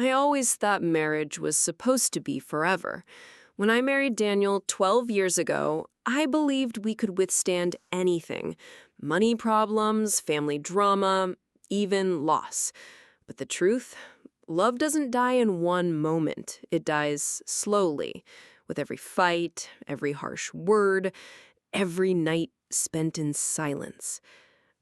I always thought marriage was supposed to be forever. When I married Daniel 12 years ago, I believed we could withstand anything. Money problems, family drama, even loss. But the truth? Love doesn't die in one moment. It dies slowly, with every fight, every harsh word, every night spent in silence.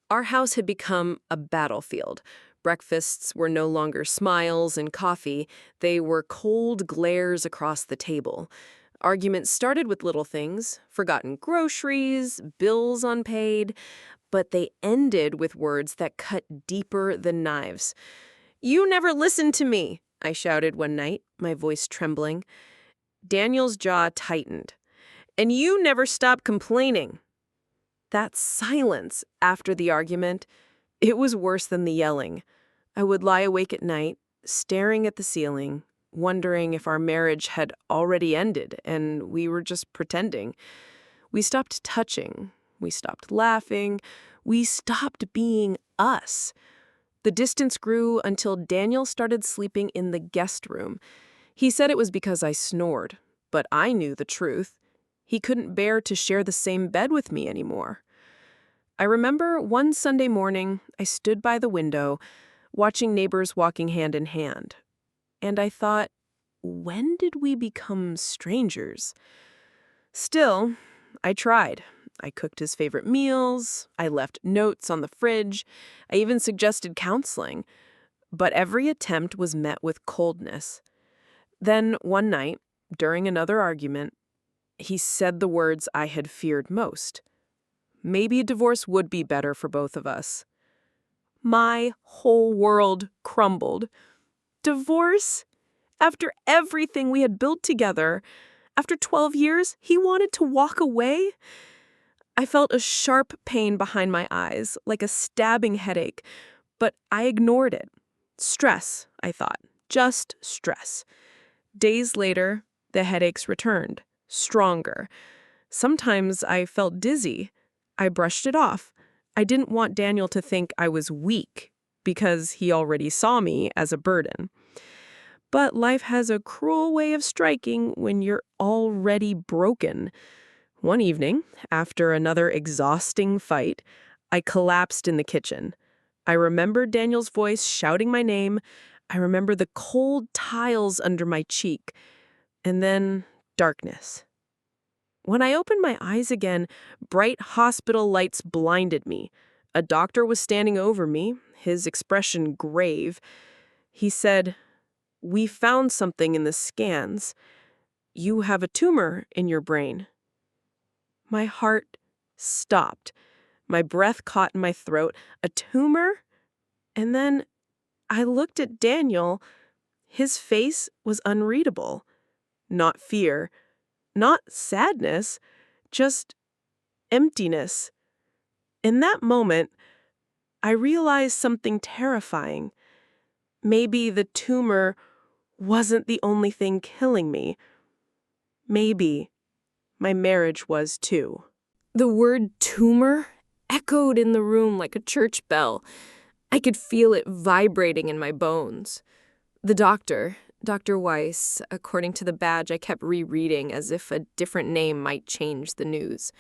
Our house had become a battlefield. Breakfasts were no longer smiles and coffee. They were cold glares across the table. Arguments started with little things, forgotten groceries, bills unpaid, but they ended with words that cut deeper than knives. "You never listened to me," I shouted one night, my voice trembling. Daniel's jaw tightened. "And you never stopped complaining." That silence after the argument, it was worse than the yelling. I would lie awake at night, staring at the ceiling, wondering if our marriage had already ended and we were just pretending. We stopped touching. We stopped laughing. We stopped being us. The distance grew until Daniel started sleeping in the guest room. He said it was because I snored, but I knew the truth. He couldn't bear to share the same bed with me anymore. I remember one Sunday morning, I stood by the window, watching neighbors walking hand in hand. And I thought, when did we become strangers? Still, I tried. I cooked his favorite meals. I left notes on the fridge. I even suggested counseling. But every attempt was met with coldness. Then, one night, during another argument, he said the words I had feared most. Maybe a divorce would be better for both of us. My whole world crumbled. Divorce? After everything we had built together, after 12 years, he wanted to walk away? I felt a sharp pain behind my eyes, like a stabbing headache, but I ignored it. Stress, I thought. Just stress. Days later, the headaches returned, stronger. Sometimes I felt dizzy. I brushed it off. I didn't want Daniel to think I was weak, because he already saw me as a burden. But life has a cruel way of striking when you're already broken. One evening, after another exhausting fight, I collapsed in the kitchen. I remember Daniel's voice shouting my name. I remember the cold tiles under my cheek. And then darkness. When I opened my eyes again, bright hospital lights blinded me. A doctor was standing over me, his expression grave. He said, "We found something in the scans. You have a tumor in your brain." My heart stopped. My breath caught in my throat. A tumor? And then I looked at Daniel. His face was unreadable. Not fear, not sadness, just emptiness. In that moment, I realized something terrifying. Maybe the tumor wasn't the only thing killing me. Maybe my marriage was too. The word tumor echoed in the room like a church bell. I could feel it vibrating in my bones. The doctor, Dr. Weiss, according to the badge I kept rereading as if a different name might change the news,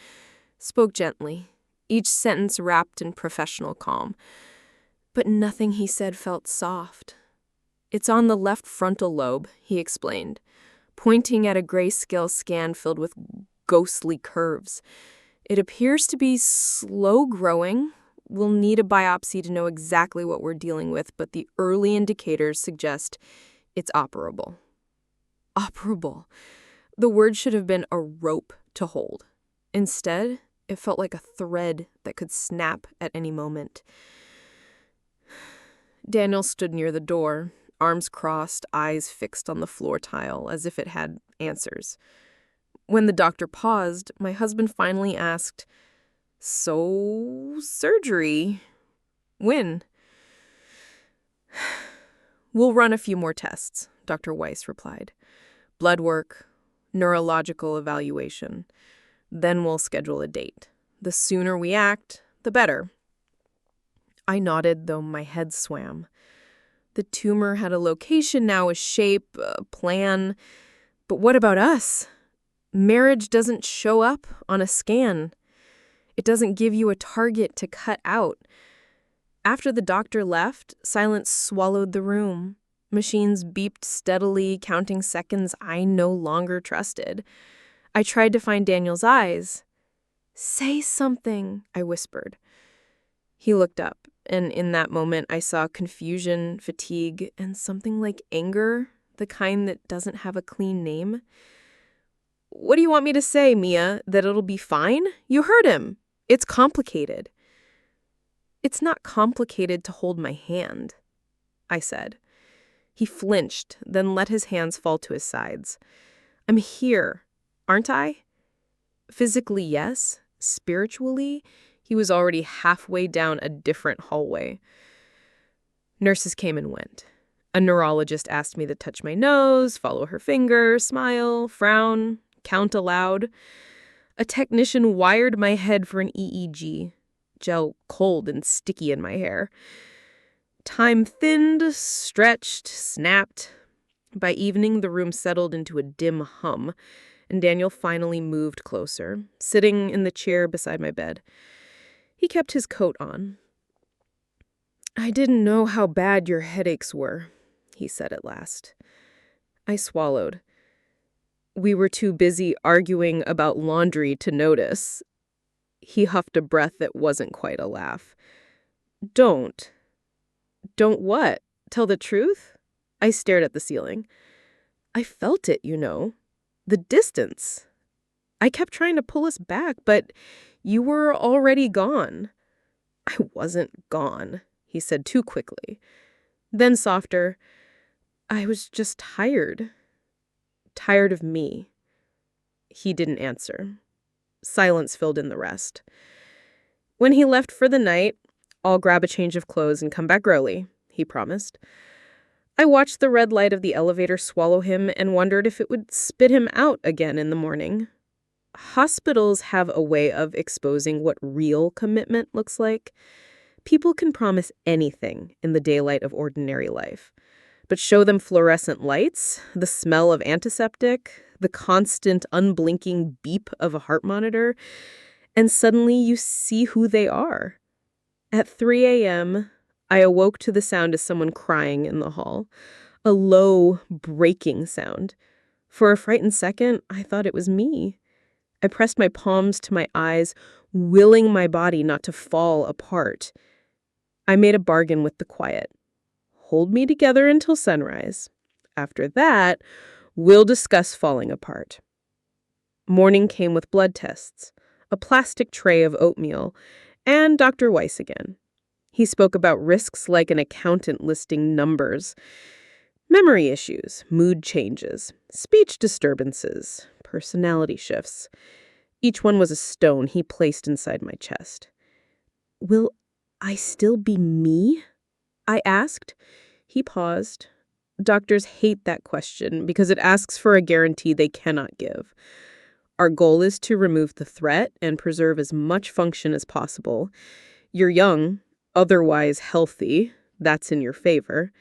spoke gently, each sentence wrapped in professional calm. But nothing he said felt soft. "It's on the left frontal lobe," he explained, pointing at a grayscale scan filled with ghostly curves. "It appears to be slow growing. We'll need a biopsy to know exactly what we're dealing with, but the early indicators suggest it's operable." Operable. The word should have been a rope to hold. Instead, it felt like a thread that could snap at any moment. Daniel stood near the door, arms crossed, eyes fixed on the floor tile, as if it had answers. When the doctor paused, my husband finally asked, "So, surgery? When?" "We'll run a few more tests," Dr. Weiss replied. "Blood work, neurological evaluation. Then we'll schedule a date. The sooner we act, the better." I nodded, though my head swam. The tumor had a location now, a shape, a plan. But what about us? Marriage doesn't show up on a scan. It doesn't give you a target to cut out. After the doctor left, silence swallowed the room. Machines beeped steadily, counting seconds I no longer trusted. I tried to find Daniel's eyes. "Say something," I whispered. He looked up, and in that moment I saw confusion, fatigue, and something like anger, the kind that doesn't have a clean name. "What do you want me to say, Mia? That it'll be fine? You heard him. It's complicated." "It's not complicated to hold my hand," I said. He flinched, then let his hands fall to his sides. "I'm here, aren't I?" Physically, yes. Spiritually, he was already halfway down a different hallway. Nurses came and went. A neurologist asked me to touch my nose, follow her finger, smile, frown, count aloud. A technician wired my head for an EEG, gel cold and sticky in my hair. Time thinned, stretched, snapped. By evening, the room settled into a dim hum, and Daniel finally moved closer, sitting in the chair beside my bed. He kept his coat on. "I didn't know how bad your headaches were," he said at last. I swallowed. "We were too busy arguing about laundry to notice." He huffed a breath that wasn't quite a laugh. Don't what? Tell the truth?" I stared at the ceiling. "I felt it, you know. The distance. I kept trying to pull us back, but you were already gone." "I wasn't gone," he said too quickly. Then softer, "I was just tired. Tired of me." He didn't answer. Silence filled in the rest. When he left for the night, "I'll grab a change of clothes and come back early," he promised. I watched the red light of the elevator swallow him and wondered if it would spit him out again in the morning. Hospitals have a way of exposing what real commitment looks like. People can promise anything in the daylight of ordinary life, but show them fluorescent lights, the smell of antiseptic, the constant unblinking beep of a heart monitor, and suddenly you see who they are. At 3 a.m., I awoke to the sound of someone crying in the hall, a low, breaking sound. For a frightened second, I thought it was me. I pressed my palms to my eyes, willing my body not to fall apart. I made a bargain with the quiet. Hold me together until sunrise. After that, we'll discuss falling apart. Morning came with blood tests, a plastic tray of oatmeal, and Dr. Weiss again. He spoke about risks like an accountant listing numbers. Memory issues, mood changes, speech disturbances, personality shifts. Each one was a stone he placed inside my chest. "Will I still be me?" I asked. He paused. Doctors hate that question because it asks for a guarantee they cannot give. Our goal is to remove the threat and preserve as much function as possible. You're young, otherwise healthy. That's in your favor.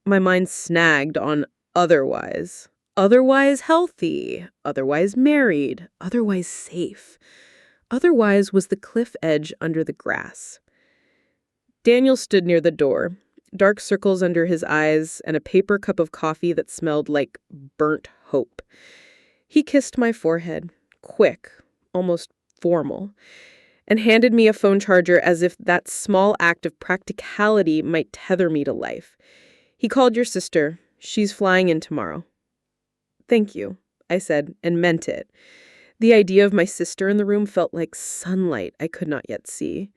My mind snagged on otherwise. Otherwise healthy, otherwise married, otherwise safe. Otherwise was the cliff edge under the grass. Daniel stood near the door, dark circles under his eyes and a paper cup of coffee that smelled like burnt hope. He kissed my forehead, quick, almost formal, and handed me a phone charger as if that small act of practicality might tether me to life. "He called your sister. She's flying in tomorrow." "Thank you," I said, and meant it. The idea of my sister in the room felt like sunlight I could not yet see.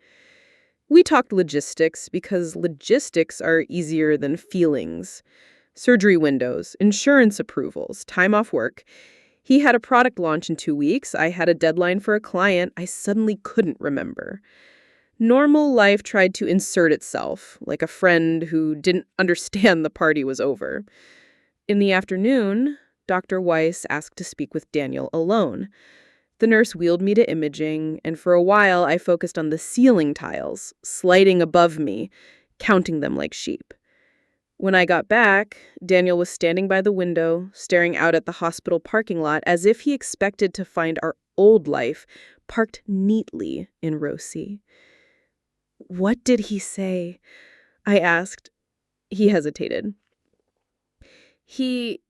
We talked logistics because logistics are easier than feelings. Surgery windows, insurance approvals, time off work. He had a product launch in 2 weeks. I had a deadline for a client I suddenly couldn't remember. Normal life tried to insert itself, like a friend who didn't understand the party was over. In the afternoon, Dr. Weiss asked to speak with Daniel alone. The nurse wheeled me to imaging, and for a while I focused on the ceiling tiles, sliding above me, counting them like sheep. When I got back, Daniel was standing by the window, staring out at the hospital parking lot as if he expected to find our old life parked neatly in row C. "What did he say?" I asked. He hesitated. He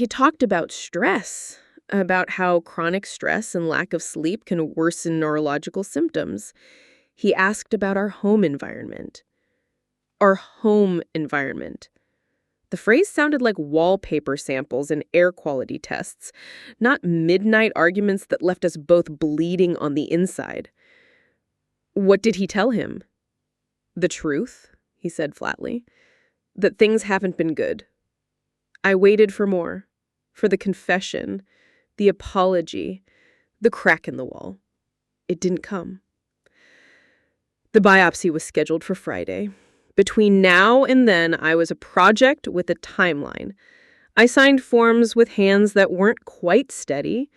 talked about stress, about how chronic stress and lack of sleep can worsen neurological symptoms. He asked about our home environment. Our home environment. The phrase sounded like wallpaper samples and air quality tests, not midnight arguments that left us both bleeding on the inside. What did he tell him? "The truth," he said flatly. "That things haven't been good." I waited for more. For the confession, the apology, the crack in the wall. It didn't come. The biopsy was scheduled for Friday. Between now and then, I was a project with a timeline. I signed forms with hands that weren't quite steady.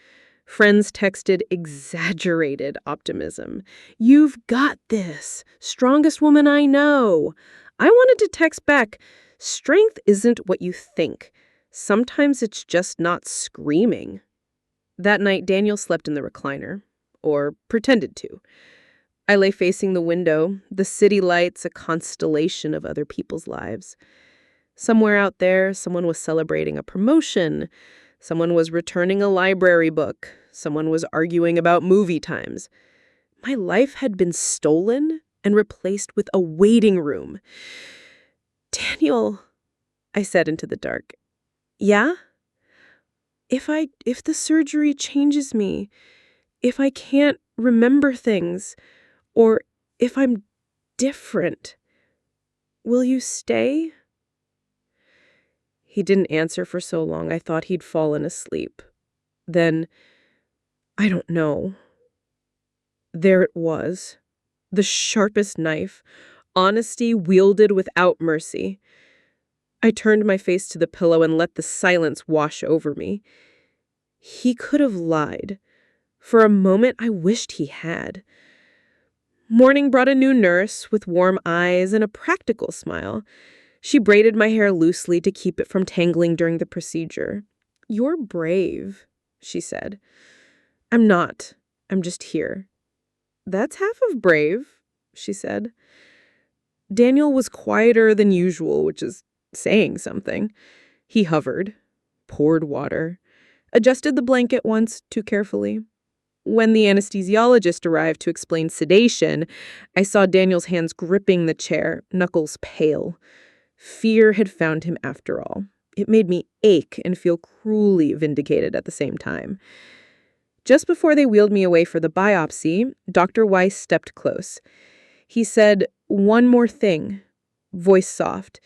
Friends texted exaggerated optimism. "You've got this. Strongest woman I know." I wanted to text back, "Strength isn't what you think. Sometimes it's just not screaming." That night, Daniel slept in the recliner, or pretended to. I lay facing the window, the city lights a constellation of other people's lives. Somewhere out there, someone was celebrating a promotion. Someone was returning a library book. Someone was arguing about movie times. My life had been stolen and replaced with a waiting room. "Daniel," I said into the dark. "Yeah? If the surgery changes me, if I can't remember things, or if I'm different, will you stay?" He didn't answer for so long I thought he'd fallen asleep. Then, "I don't know." There it was. The sharpest knife. Honesty wielded without mercy. I turned my face to the pillow and let the silence wash over me. He could have lied. For a moment, I wished he had. Morning brought a new nurse with warm eyes and a practical smile. She braided my hair loosely to keep it from tangling during the procedure. "You're brave," she said. "I'm not. I'm just here." "That's half of brave," she said. Daniel was quieter than usual, which is saying something. He hovered, poured water, adjusted the blanket once too carefully. When the anesthesiologist arrived to explain sedation, I saw Daniel's hands gripping the chair, knuckles pale. Fear had found him after all. It made me ache and feel cruelly vindicated at the same time. Just before they wheeled me away for the biopsy, Dr. Weiss stepped close. He said, "One more thing," voice soft.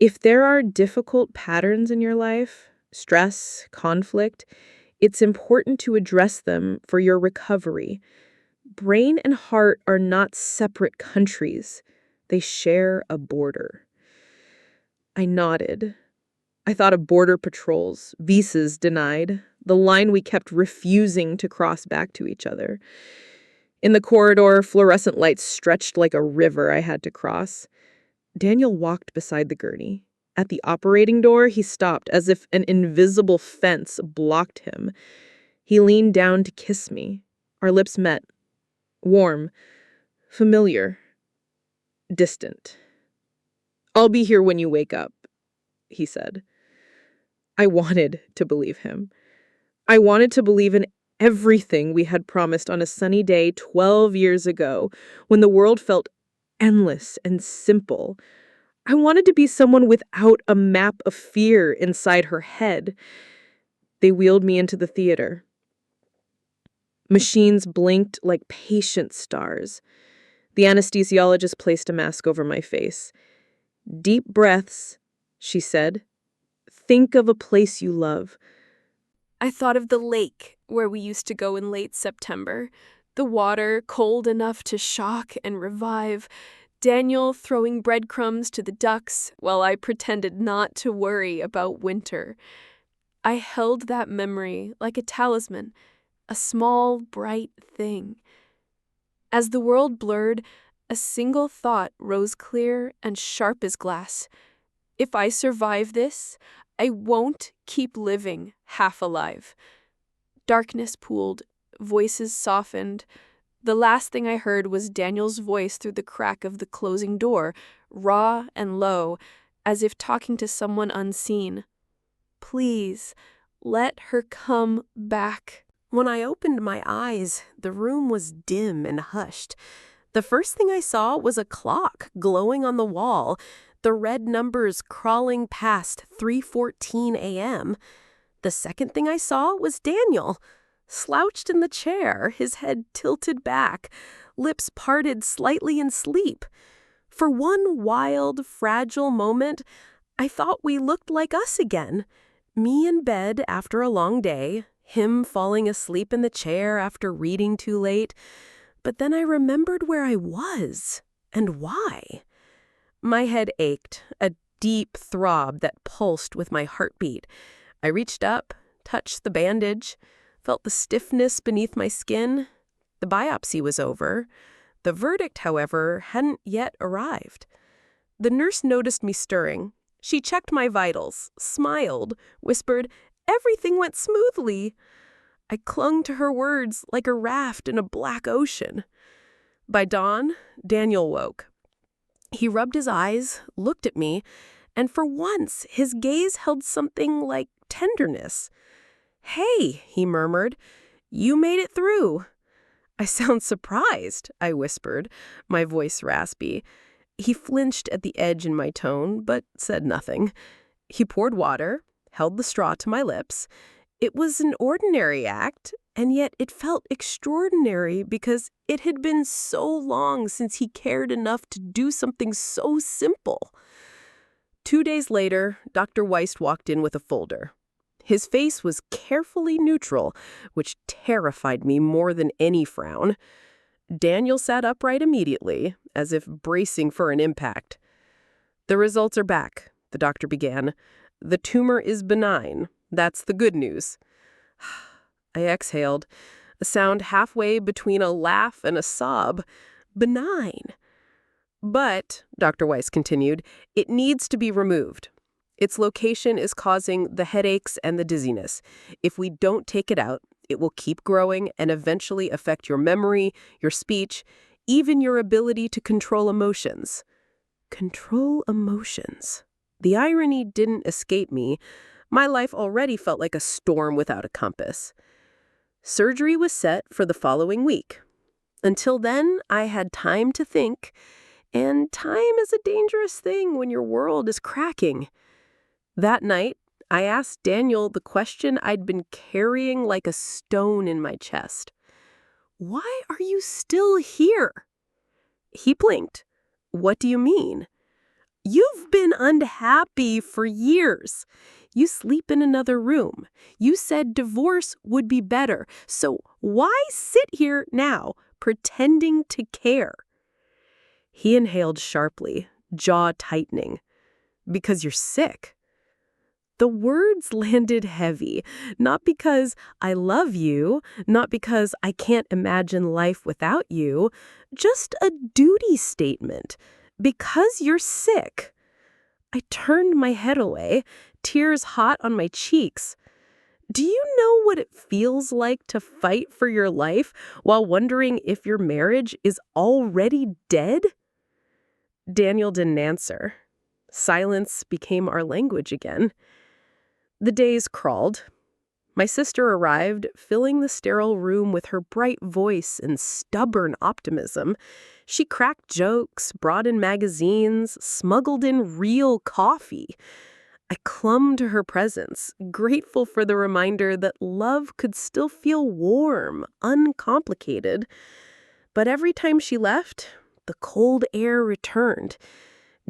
"If there are difficult patterns in your life, stress, conflict, it's important to address them for your recovery. Brain and heart are not separate countries. They share a border." I nodded. I thought of border patrols, visas denied, the line we kept refusing to cross back to each other. In the corridor, fluorescent lights stretched like a river I had to cross. Daniel walked beside the gurney. At the operating door, he stopped as if an invisible fence blocked him. He leaned down to kiss me. Our lips met. Warm, familiar, distant. "I'll be here when you wake up," he said. I wanted to believe him. I wanted to believe in everything we had promised on a sunny day 12 years ago, when the world felt endless and simple. I wanted to be someone without a map of fear inside her head. They wheeled me into the theater. Machines blinked like patient stars. The anesthesiologist placed a mask over my face. "Deep breaths," she said. "Think of a place you love." I thought of the lake where we used to go in late September. The water cold enough to shock and revive. Daniel throwing breadcrumbs to the ducks while I pretended not to worry about winter. I held that memory like a talisman, a small, bright thing. As the world blurred, a single thought rose clear and sharp as glass. If I survive this, I won't keep living half alive. Darkness pooled, voices softened. The last thing I heard was Daniel's voice through the crack of the closing door, raw and low, as if talking to someone unseen. Please, let her come back. When I opened my eyes, the room was dim and hushed. The first thing I saw was a clock glowing on the wall, the red numbers crawling past 3:14 a.m. The second thing I saw was Daniel, slouched in the chair, his head tilted back, lips parted slightly in sleep. For one wild, fragile moment, I thought we looked like us again. Me in bed after a long day, him falling asleep in the chair after reading too late. But then I remembered where I was and why. My head ached, a deep throb that pulsed with my heartbeat. I reached up, touched the bandage, felt the stiffness beneath my skin. The biopsy was over. The verdict, however, hadn't yet arrived. The nurse noticed me stirring. She checked my vitals, smiled, whispered, "Everything went smoothly." I clung to her words like a raft in a black ocean. By dawn, Daniel woke. He rubbed his eyes, looked at me, and for once his gaze held something like tenderness. "Hey," he murmured, "you made it through." "I sound surprised," I whispered, my voice raspy. He flinched at the edge in my tone, but said nothing. He poured water, held the straw to my lips. It was an ordinary act, and yet it felt extraordinary because it had been so long since he cared enough to do something so simple. 2 days later, Dr. Weist walked in with a folder. His face was carefully neutral, which terrified me more than any frown. Daniel sat upright immediately, as if bracing for an impact. "The results are back," the doctor began. "The tumor is benign. That's the good news." I exhaled, a sound halfway between a laugh and a sob. Benign. "But," Dr. Weiss continued, "it needs to be removed. Its location is causing the headaches and the dizziness. If we don't take it out, it will keep growing and eventually affect your memory, your speech, even your ability to control emotions." Control emotions. The irony didn't escape me. My life already felt like a storm without a compass. Surgery was set for the following week. Until then, I had time to think, and time is a dangerous thing when your world is cracking. That night, I asked Daniel the question I'd been carrying like a stone in my chest. "Why are you still here?" He blinked. "What do you mean?" "You've been unhappy for years. You sleep in another room. You said divorce would be better. So why sit here now, pretending to care?" He inhaled sharply, jaw tightening. "Because you're sick." The words landed heavy, not because I love you, not because I can't imagine life without you, just a duty statement. Because you're sick. I turned my head away, tears hot on my cheeks. Do you know what it feels like to fight for your life while wondering if your marriage is already dead? Daniel didn't answer. Silence became our language again. The days crawled. My sister arrived, filling the sterile room with her bright voice and stubborn optimism. She cracked jokes, brought in magazines, smuggled in real coffee. I clung to her presence, grateful for the reminder that love could still feel warm, uncomplicated. But every time she left, the cold air returned.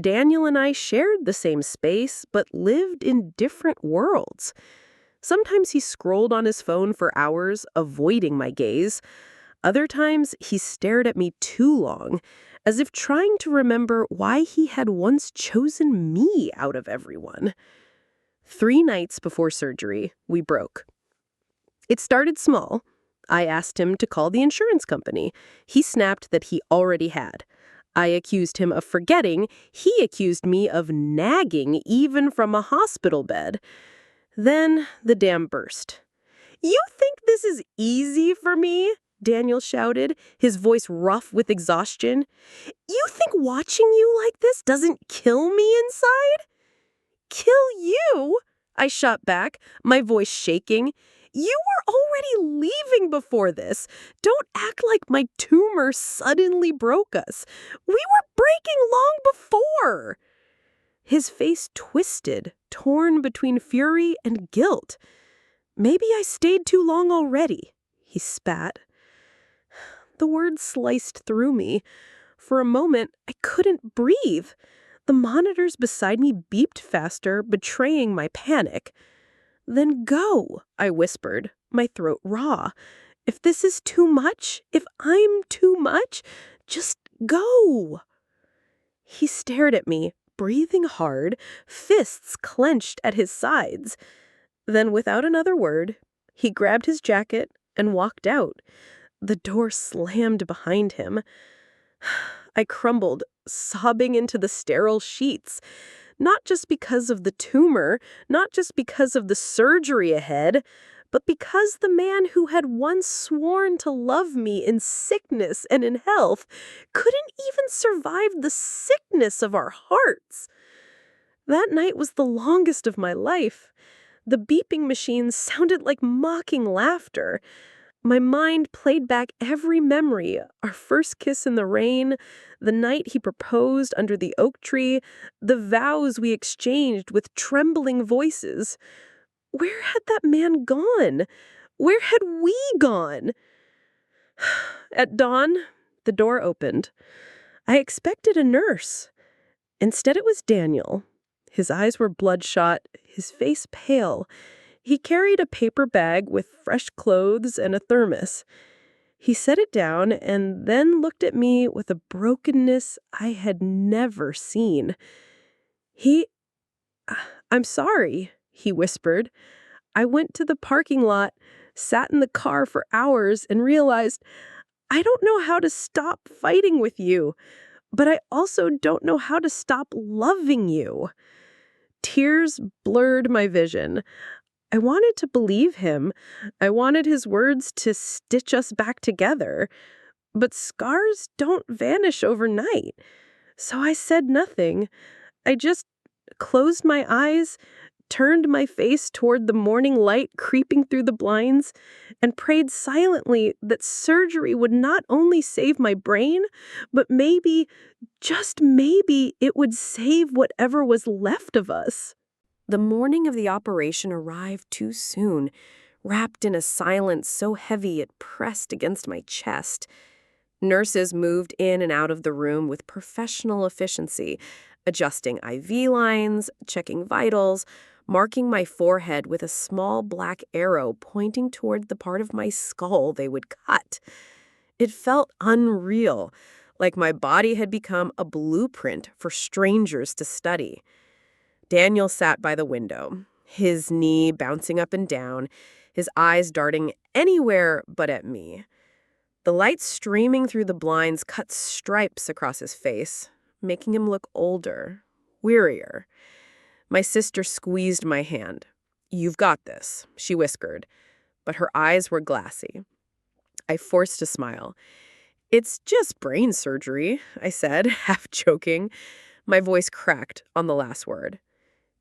Daniel and I shared the same space, but lived in different worlds. Sometimes he scrolled on his phone for hours, avoiding my gaze. Other times, he stared at me too long, as if trying to remember why he had once chosen me out of everyone. 3 nights before surgery, we broke. It started small. I asked him to call the insurance company. He snapped that he already had. I accused him of forgetting. He accused me of nagging even from a hospital bed. Then the dam burst. "You think this is easy for me?" Daniel shouted, his voice rough with exhaustion. "You think watching you like this doesn't kill me inside?" "Kill you?" I shot back, my voice shaking. "You were already leaving before this. Don't act like my tumor suddenly broke us. We were breaking long before." His face twisted, torn between fury and guilt. "Maybe I stayed too long already," he spat. The words sliced through me. For a moment, I couldn't breathe. The monitors beside me beeped faster, betraying my panic. "Then go," I whispered, my throat raw. "If this is too much, if I'm too much, just go." He stared at me, breathing hard, fists clenched at his sides. Then, without another word, he grabbed his jacket and walked out. The door slammed behind him. I crumbled, sobbing into the sterile sheets. Not just because of the tumor, not just because of the surgery ahead, but because the man who had once sworn to love me in sickness and in health couldn't even survive the sickness of our hearts. That night was the longest of my life. The beeping machines sounded like mocking laughter. My mind played back every memory, our first kiss in the rain, the night he proposed under the oak tree, the vows we exchanged with trembling voices. Where had that man gone? Where had we gone? At dawn, the door opened. I expected a nurse. Instead, it was Daniel. His eyes were bloodshot, his face pale. He carried a paper bag with fresh clothes and a thermos. He set it down and then looked at me with a brokenness I had never seen. He, "I'm sorry," he whispered. "I went to the parking lot, sat in the car for hours, and realized I don't know how to stop fighting with you, but I also don't know how to stop loving you." Tears blurred my vision. I wanted to believe him. I wanted his words to stitch us back together. But scars don't vanish overnight. So I said nothing. I just closed my eyes, turned my face toward the morning light creeping through the blinds, and prayed silently that surgery would not only save my brain, but maybe, just maybe, it would save whatever was left of us. The morning of the operation arrived too soon, wrapped in a silence so heavy it pressed against my chest. Nurses moved in and out of the room with professional efficiency, adjusting IV lines, checking vitals, marking my forehead with a small black arrow pointing toward the part of my skull they would cut. It felt unreal, like my body had become a blueprint for strangers to study. Daniel sat by the window, his knee bouncing up and down, his eyes darting anywhere but at me. The light streaming through the blinds cut stripes across his face, making him look older, wearier. My sister squeezed my hand. "You've got this," she whispered, but her eyes were glassy. I forced a smile. "It's just brain surgery," I said, half joking. My voice cracked on the last word.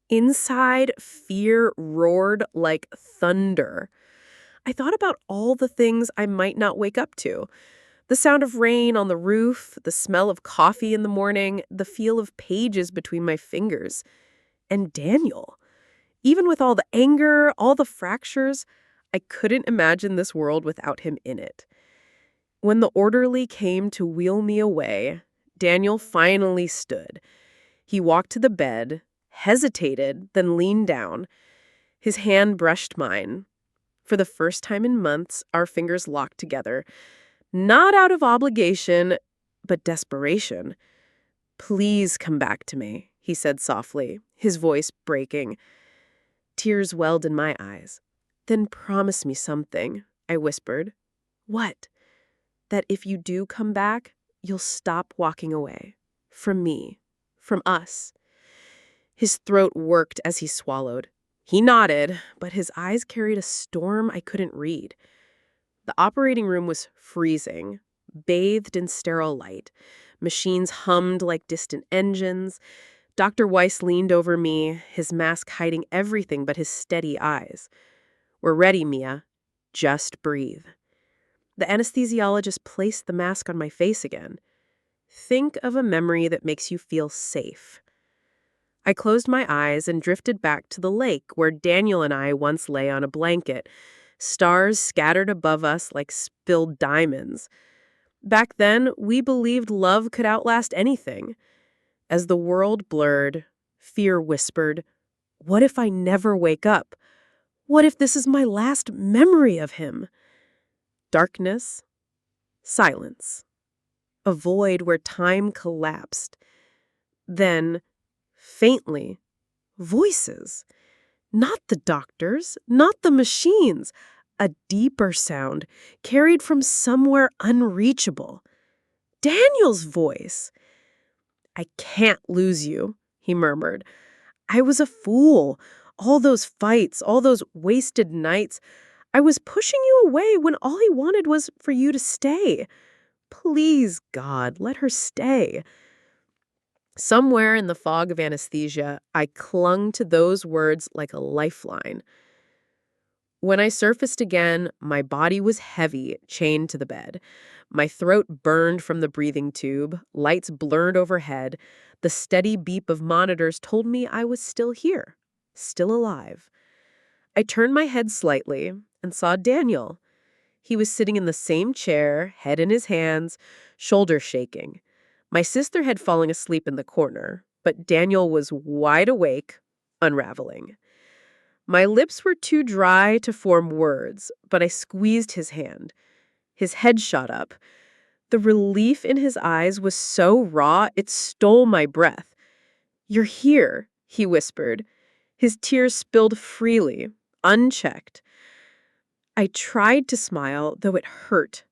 Inside, fear roared like thunder. I thought about all the things I might not wake up to. The sound of rain on the roof, the smell of coffee in the morning, the feel of pages between my fingers. And Daniel. Even with all the anger, all the fractures, I couldn't imagine this world without him in it. When the orderly came to wheel me away, Daniel finally stood. He walked to the bed, hesitated, then leaned down. His hand brushed mine. For the first time in months, our fingers locked together. Not out of obligation, but desperation. "Please come back to me," he said softly, his voice breaking. Tears welled in my eyes. "Then promise me something," I whispered. "What?" "That if you do come back, you'll stop walking away. From me. From us. His throat worked as he swallowed. He nodded, but his eyes carried a storm I couldn't read. The operating room was freezing, bathed in sterile light. Machines hummed like distant engines. Dr. Weiss leaned over me, his mask hiding everything but his steady eyes. "We're ready, Mia. Just breathe." The anesthesiologist placed the mask on my face again. "Think of a memory that makes you feel safe." I closed my eyes and drifted back to the lake where Daniel and I once lay on a blanket, stars scattered above us like spilled diamonds. Back then, we believed love could outlast anything. As the world blurred, fear whispered, "What if I never wake up? What if this is my last memory of him?" Darkness, silence, a void where time collapsed. Then, faintly, voices. Not the doctors, not the machines. A deeper sound, carried from somewhere unreachable. Daniel's voice. "I can't lose you," he murmured. "I was a fool. All those fights, all those wasted nights. I was pushing you away when all he wanted was for you to stay. Please, God, let her stay." Somewhere in the fog of anesthesia, I clung to those words like a lifeline. When I surfaced again, my body was heavy, chained to the bed. My throat burned from the breathing tube, lights blurred overhead. The steady beep of monitors told me I was still here, still alive. I turned my head slightly and saw Daniel. He was sitting in the same chair, head in his hands, shoulders shaking. My sister had fallen asleep in the corner, but Daniel was wide awake, unraveling. My lips were too dry to form words, but I squeezed his hand. His head shot up. The relief in his eyes was so raw it stole my breath. "You're here," he whispered. His tears spilled freely, unchecked. I tried to smile, though it hurt.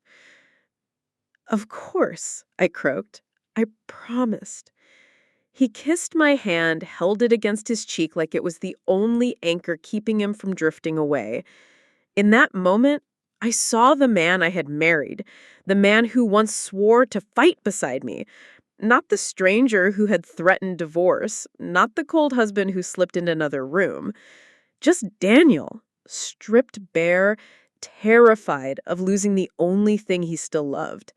"Of course," I croaked. "I promised." He kissed my hand, held it against his cheek like it was the only anchor keeping him from drifting away. In that moment, I saw the man I had married, the man who once swore to fight beside me, not the stranger who had threatened divorce, not the cold husband who slipped into another room, just Daniel, stripped bare, terrified of losing the only thing he still loved.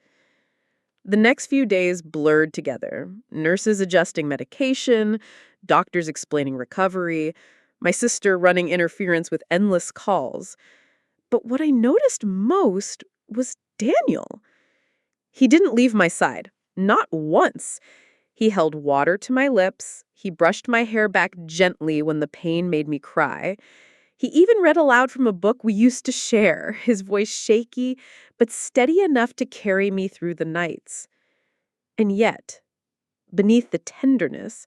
The next few days blurred together, nurses adjusting medication, doctors explaining recovery, my sister running interference with endless calls. But what I noticed most was Daniel. He didn't leave my side, not once. He held water to my lips. He brushed my hair back gently when the pain made me cry. He even read aloud from a book we used to share, his voice shaky but steady enough to carry me through the nights. And yet, beneath the tenderness,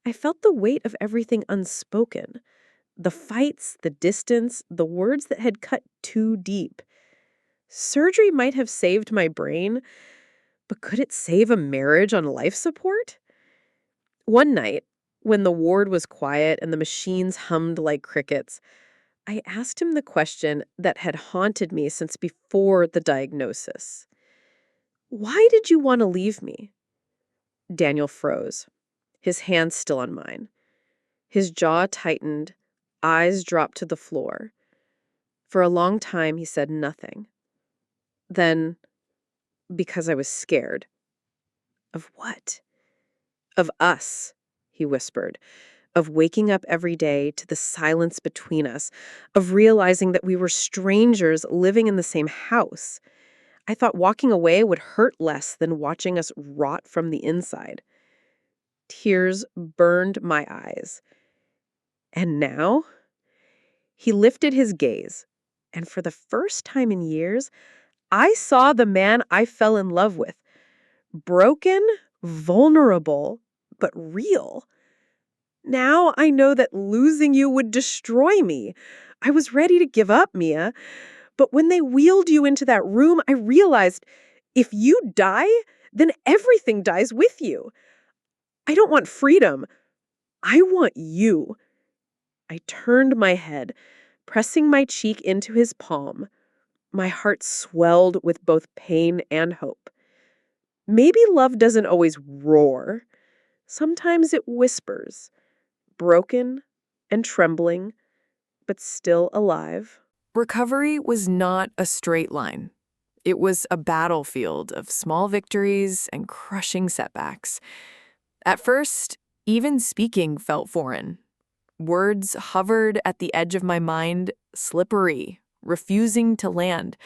I felt the weight of everything unspoken. The fights, the distance, the words that had cut too deep. Surgery might have saved my brain, but could it save a marriage on life support? One night, when the ward was quiet and the machines hummed like crickets, I asked him the question that had haunted me since before the diagnosis. "Why did you want to leave me?" Daniel froze, his hands still on mine. His jaw tightened, eyes dropped to the floor. For a long time, he said nothing. Then, because I was scared. "Of what?" "Of us," he whispered. "Of waking up every day to the silence between us, of realizing that we were strangers living in the same house. I thought walking away would hurt less than watching us rot from the inside." Tears burned my eyes. "And now?" He lifted his gaze, and for the first time in years, I saw the man I fell in love with. Broken, vulnerable, but real. "Now I know that losing you would destroy me. I was ready to give up, Mia. But when they wheeled you into that room, I realized if you die, then everything dies with you. I don't want freedom. I want you. I turned my head, pressing my cheek into his palm. My heart swelled with both pain and hope. Maybe love doesn't always roar. Sometimes it whispers, broken and trembling, but still alive. Recovery was not a straight line. It was a battlefield of small victories and crushing setbacks. At first, even speaking felt foreign. Words hovered at the edge of my mind, slippery, refusing to land.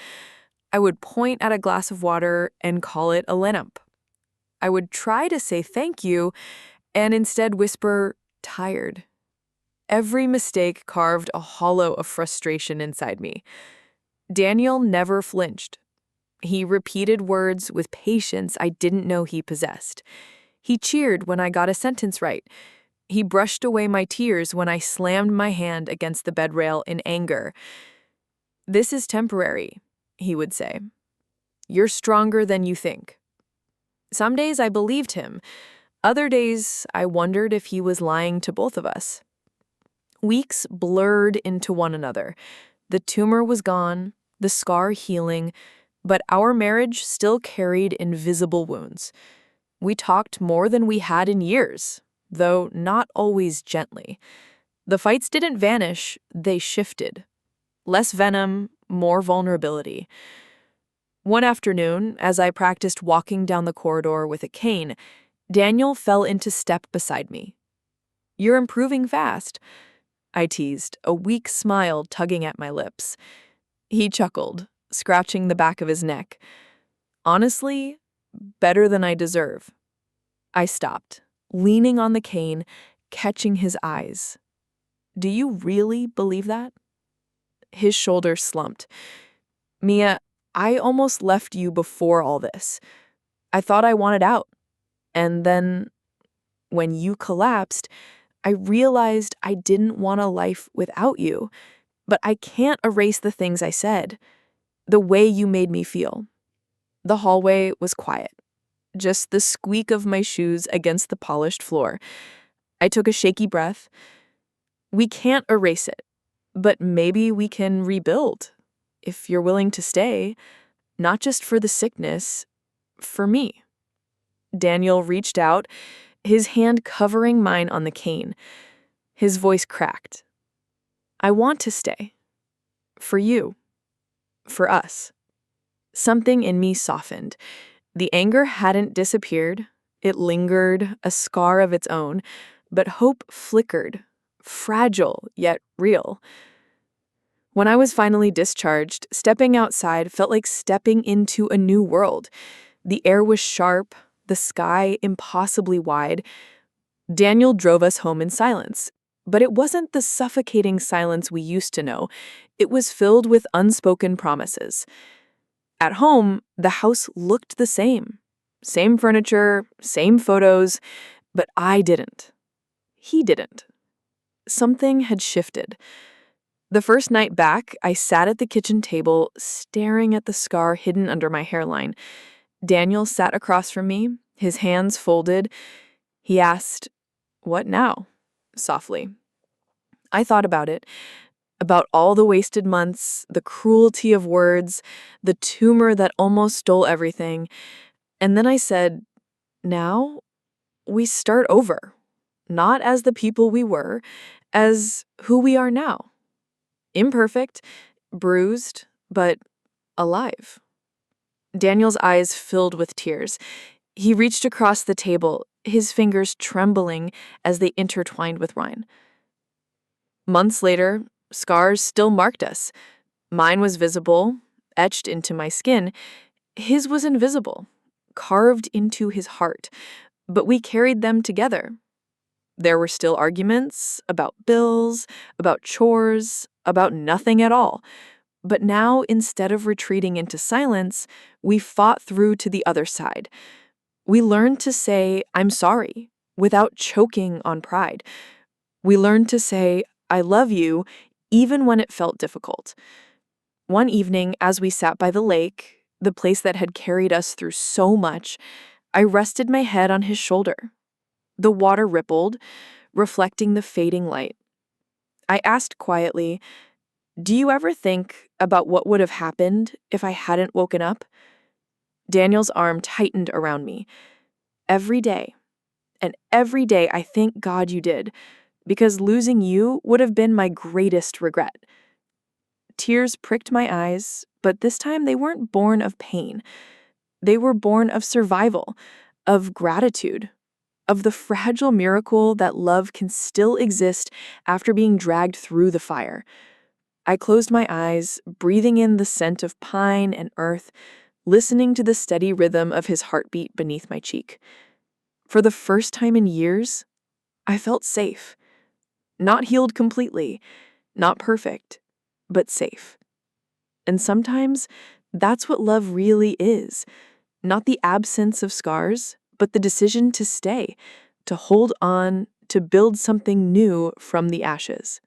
I would point at a glass of water and call it a lamp. I would try to say thank you and instead whisper, tired. Every mistake carved a hollow of frustration inside me. Daniel never flinched. He repeated words with patience I didn't know he possessed. He cheered when I got a sentence right. He brushed away my tears when I slammed my hand against the bed rail in anger. "This is temporary," he would say. "You're stronger than you think." Some days I believed him. Other days I wondered if he was lying to both of us. Weeks blurred into one another. The tumor was gone, the scar healing, but our marriage still carried invisible wounds. We talked more than we had in years, though not always gently. The fights didn't vanish, they shifted. Less venom, more vulnerability. One afternoon, as I practiced walking down the corridor with a cane, Daniel fell into step beside me. "You're improving fast," I teased, a weak smile tugging at my lips. He chuckled, scratching the back of his neck. "Honestly, better than I deserve." I stopped, leaning on the cane, catching his eyes. "Do you really believe that?" His shoulders slumped. "Mia, I almost left you before all this. I thought I wanted out. And then, when you collapsed, I realized I didn't want a life without you. But I can't erase the things I said, the way you made me feel." The hallway was quiet, just the squeak of my shoes against the polished floor. I took a shaky breath. "We can't erase it, but maybe we can rebuild, if you're willing to stay, not just for the sickness, for me." Daniel reached out, his hand covering mine on the cane. His voice cracked. "I want to stay. For you. For us." Something in me softened. The anger hadn't disappeared. It lingered, a scar of its own, but hope flickered, fragile yet real. When I was finally discharged, stepping outside felt like stepping into a new world. The air was sharp, the sky impossibly wide. Daniel drove us home in silence, but it wasn't the suffocating silence we used to know. It was filled with unspoken promises. At home, the house looked the same. Same furniture, same photos, but I didn't. He didn't. Something had shifted. The first night back, I sat at the kitchen table, staring at the scar hidden under my hairline. Daniel sat across from me, his hands folded. He asked, "What now?" softly. I thought about it, about all the wasted months, the cruelty of words, the tumor that almost stole everything. And then I said, "Now we start over, not as the people we were, as who we are now. Imperfect, bruised, but alive." Daniel's eyes filled with tears. He reached across the table, his fingers trembling as they intertwined with mine. Months later, scars still marked us. Mine was visible, etched into my skin. His was invisible, carved into his heart. But we carried them together. There were still arguments about bills, about chores, about nothing at all. But now, instead of retreating into silence, we fought through to the other side. We learned to say, "I'm sorry," without choking on pride. We learned to say, "I love you," even when it felt difficult. One evening, as we sat by the lake, the place that had carried us through so much, I rested my head on his shoulder. The water rippled, reflecting the fading light. I asked quietly, "Do you ever think about what would have happened if I hadn't woken up?" Daniel's arm tightened around me. "Every day, and every day I thank God you did, because losing you would have been my greatest regret." Tears pricked my eyes, but this time they weren't born of pain. They were born of survival, of gratitude, of the fragile miracle that love can still exist after being dragged through the fire. I closed my eyes, breathing in the scent of pine and earth, listening to the steady rhythm of his heartbeat beneath my cheek. For the first time in years, I felt safe. Not healed completely, not perfect, but safe. And sometimes that's what love really is. Not the absence of scars, but the decision to stay, to hold on, to build something new from the ashes.